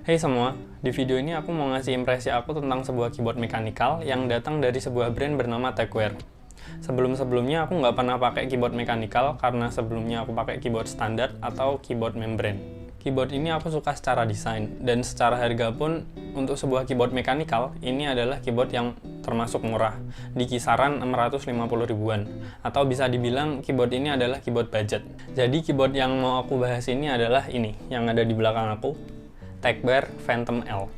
Hey semua, di video ini aku mau ngasih impresi aku tentang sebuah keyboard mekanikal yang datang dari sebuah brand bernama Tecware. Sebelum-sebelumnya aku nggak pernah pakai keyboard mekanikal karena sebelumnya aku pakai keyboard standar atau keyboard membrane. Keyboard ini aku suka secara desain, dan secara harga pun untuk sebuah keyboard mekanikal, ini adalah keyboard yang termasuk murah, di kisaran 650 ribuan, atau bisa dibilang keyboard ini adalah keyboard budget. Jadi keyboard yang mau aku bahas ini adalah ini, yang ada di belakang aku, Tecware Phantom L.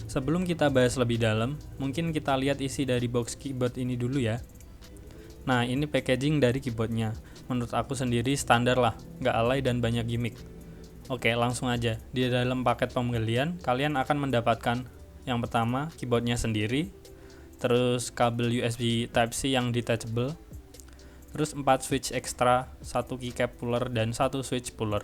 Sebelum kita bahas lebih dalam, mungkin kita lihat isi dari box keyboard ini dulu ya. Nah, ini packaging dari keyboardnya. Menurut aku sendiri standar lah, nggak alay dan banyak gimmick. Oke, langsung aja. Di dalam paket pembelian, kalian akan mendapatkan yang pertama, keyboardnya sendiri, terus kabel USB Type-C yang detachable, terus 4 switch ekstra, 1 keycap puller, dan 1 switch puller.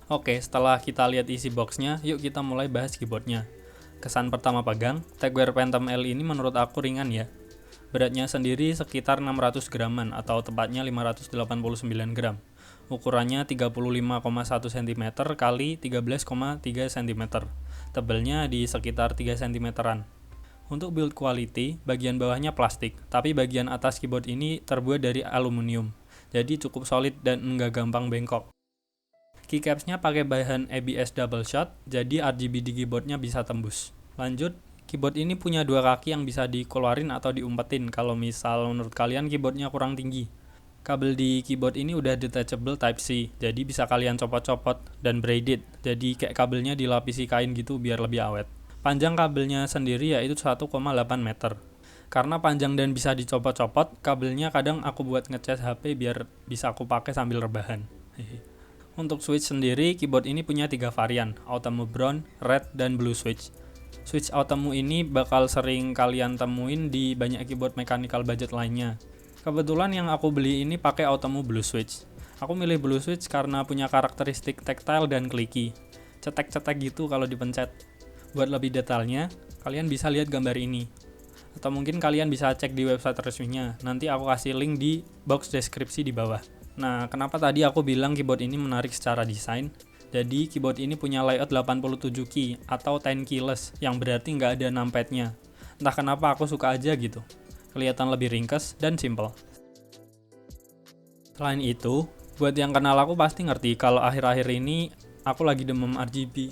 Oke, setelah kita lihat isi boxnya, yuk kita mulai bahas keyboardnya. Kesan pertama pegang, Tecware Phantom L ini menurut aku ringan ya. Beratnya sendiri sekitar 600 graman atau tepatnya 589 gram. Ukurannya 35,1 cm kali 13,3 cm. Tebalnya di sekitar 3 cm-an. Untuk build quality, bagian bawahnya plastik, tapi bagian atas keyboard ini terbuat dari aluminium. Jadi cukup solid dan enggak gampang bengkok. Keycapsnya pakai bahan ABS double shot, jadi RGB di keyboardnya bisa tembus. Lanjut, keyboard ini punya dua kaki yang bisa dikeluarin atau diumpetin kalau misal menurut kalian keyboardnya kurang tinggi. Kabel di keyboard ini udah detachable Type-C, jadi bisa kalian copot-copot dan braided, jadi kayak kabelnya dilapisi kain gitu biar lebih awet. Panjang kabelnya sendiri yaitu 1,8 meter. Karena panjang dan bisa dicopot-copot, kabelnya kadang aku buat ngecas HP biar bisa aku pakai sambil rebahan. Untuk switch sendiri, keyboard ini punya 3 varian, Automu Brown, Red, dan Blue Switch. Switch Automu ini bakal sering kalian temuin di banyak keyboard mechanical budget lainnya. Kebetulan yang aku beli ini pakai Automu Blue Switch. Aku milih Blue Switch karena punya karakteristik tactile dan clicky. Cetek-cetek gitu kalau dipencet. Buat lebih detailnya, kalian bisa lihat gambar ini. Atau mungkin kalian bisa cek di website resminya, nanti aku kasih link di box deskripsi di bawah. Nah, kenapa tadi aku bilang keyboard ini menarik secara desain? Jadi, keyboard ini punya layout 87 key atau 10 keyless, yang berarti nggak ada numpadnya. Entah kenapa aku suka aja gitu. Kelihatan lebih ringkes dan simple. Selain itu, buat yang kenal aku pasti ngerti kalau akhir-akhir ini aku lagi demam RGB.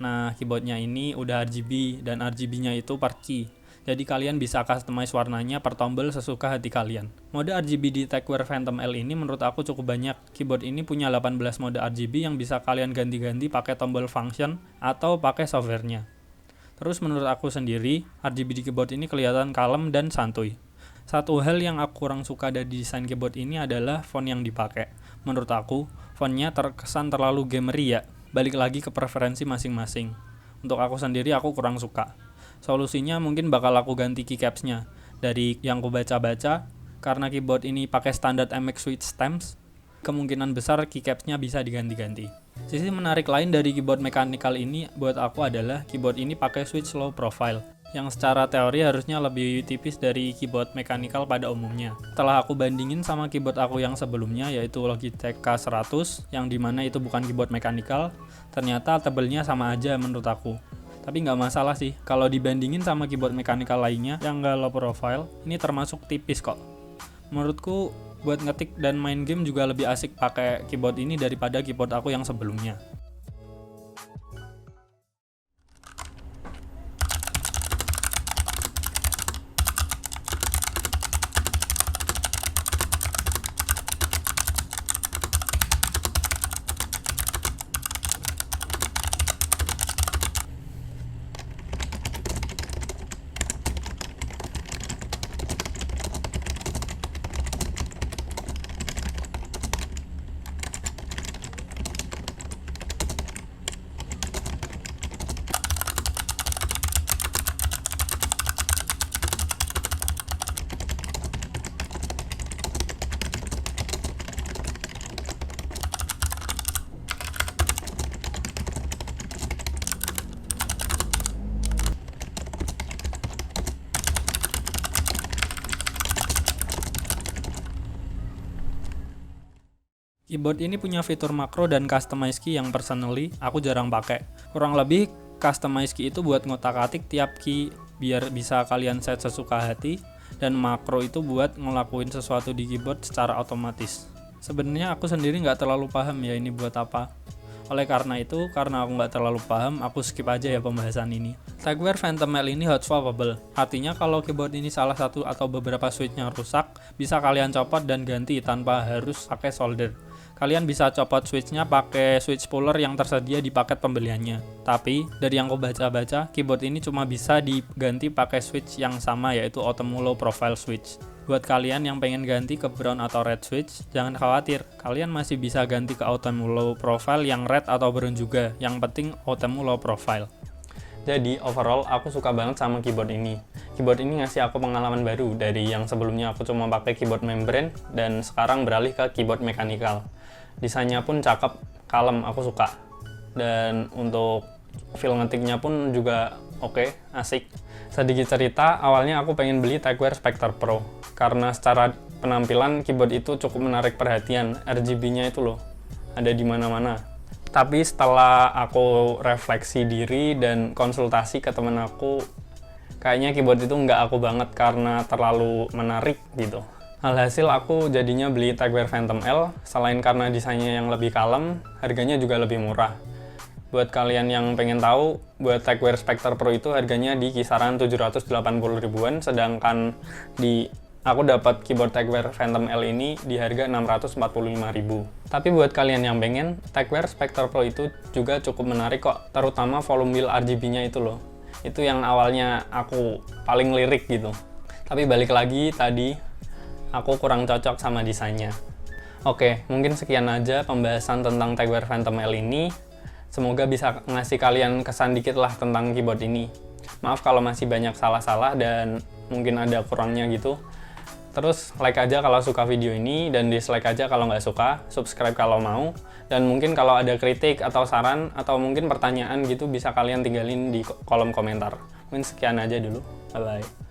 Nah, keyboardnya ini udah RGB dan RGB-nya itu per key. Jadi kalian bisa customize warnanya per tombol sesuka hati kalian. Mode RGB di Tecware Phantom L ini menurut aku cukup banyak. Keyboard ini punya 18 mode RGB yang bisa kalian ganti-ganti pakai tombol function atau pakai softwarenya. Terus menurut aku sendiri, RGB di keyboard ini kelihatan kalem dan santuy. Satu hal yang aku kurang suka dari desain keyboard ini adalah font yang dipakai. Menurut aku, fontnya terkesan terlalu gamery ya. Balik lagi ke preferensi masing-masing. Untuk aku sendiri, aku kurang suka. Solusinya mungkin bakal aku ganti keycapsnya. Dari yang aku baca-baca, karena keyboard ini pakai standar MX switch stamps, kemungkinan besar keycapsnya bisa diganti-ganti. Sisi menarik lain dari keyboard mechanical ini buat aku adalah keyboard ini pakai switch low profile, yang secara teori harusnya lebih tipis dari keyboard mechanical pada umumnya. Setelah aku bandingin sama keyboard aku yang sebelumnya, yaitu Logitech K100, yang dimana itu bukan keyboard mechanical, ternyata tebelnya sama aja menurut aku. Tapi nggak masalah sih, kalau dibandingin sama keyboard mechanical lainnya yang nggak low profile, ini termasuk tipis kok. Menurutku, buat ngetik dan main game juga lebih asik pakai keyboard ini daripada keyboard aku yang sebelumnya. Keyboard ini punya fitur makro dan customize key yang personally aku jarang pakai. Kurang lebih customize key itu buat ngotak-atik tiap key biar bisa kalian set sesuka hati, dan makro itu buat ngelakuin sesuatu di keyboard secara otomatis. Sebenarnya aku sendiri nggak terlalu paham ya ini buat apa. Oleh karena itu, karena aku nggak terlalu paham, aku skip aja ya pembahasan ini. Tagware Phantom L ini hot swappable. Artinya kalau keyboard ini salah satu atau beberapa switchnya rusak, bisa kalian copot dan ganti tanpa harus pakai solder. Kalian bisa copot switchnya pakai switch puller yang tersedia di paket pembeliannya. Tapi, dari yang aku baca-baca, keyboard ini cuma bisa diganti pakai switch yang sama, yaitu Otemu Low Profile Switch. Buat kalian yang pengen ganti ke brown atau red switch, jangan khawatir, kalian masih bisa ganti ke Otemu Low Profile yang red atau brown juga. Yang penting Otemu Low Profile. Jadi overall aku suka banget sama keyboard ini. Keyboard ini ngasih aku pengalaman baru dari yang sebelumnya aku cuma pakai keyboard membrane dan sekarang beralih ke keyboard mechanical. Desainnya pun cakep, kalem, aku suka. Dan untuk feel ngetiknya pun juga oke, asik. Sedikit cerita, awalnya aku pengen beli Tagware Spectre Pro karena secara penampilan keyboard itu cukup menarik perhatian. RGB-nya itu loh, ada di mana-mana. Tapi setelah aku refleksi diri dan konsultasi ke temen aku, kayaknya keyboard itu nggak aku banget karena terlalu menarik gitu. Alhasil aku jadinya beli Tagware Phantom L, selain karena desainnya yang lebih kalem, harganya juga lebih murah. Buat kalian yang pengen tahu, buat Tagware Spectre Pro itu harganya di kisaran 780 ribuan, sedangkan aku dapat keyboard Tagware Phantom L ini di harga 645.000. Tapi buat kalian yang pengen, Tagware Spectre Pro itu juga cukup menarik kok, terutama volume wheel RGB-nya itu loh. Itu yang awalnya aku paling lirik gitu. Tapi balik lagi tadi, aku kurang cocok sama desainnya. Oke, mungkin sekian aja pembahasan tentang Tagware Phantom L ini. Semoga bisa ngasih kalian kesan dikit lah tentang keyboard ini. Maaf kalau masih banyak salah-salah dan mungkin ada kurangnya gitu. Terus like aja kalau suka video ini dan dislike aja kalau nggak suka, subscribe kalau mau, dan mungkin kalau ada kritik atau saran atau mungkin pertanyaan gitu bisa kalian tinggalin di kolom komentar. Mungkin sekian aja dulu, bye-bye.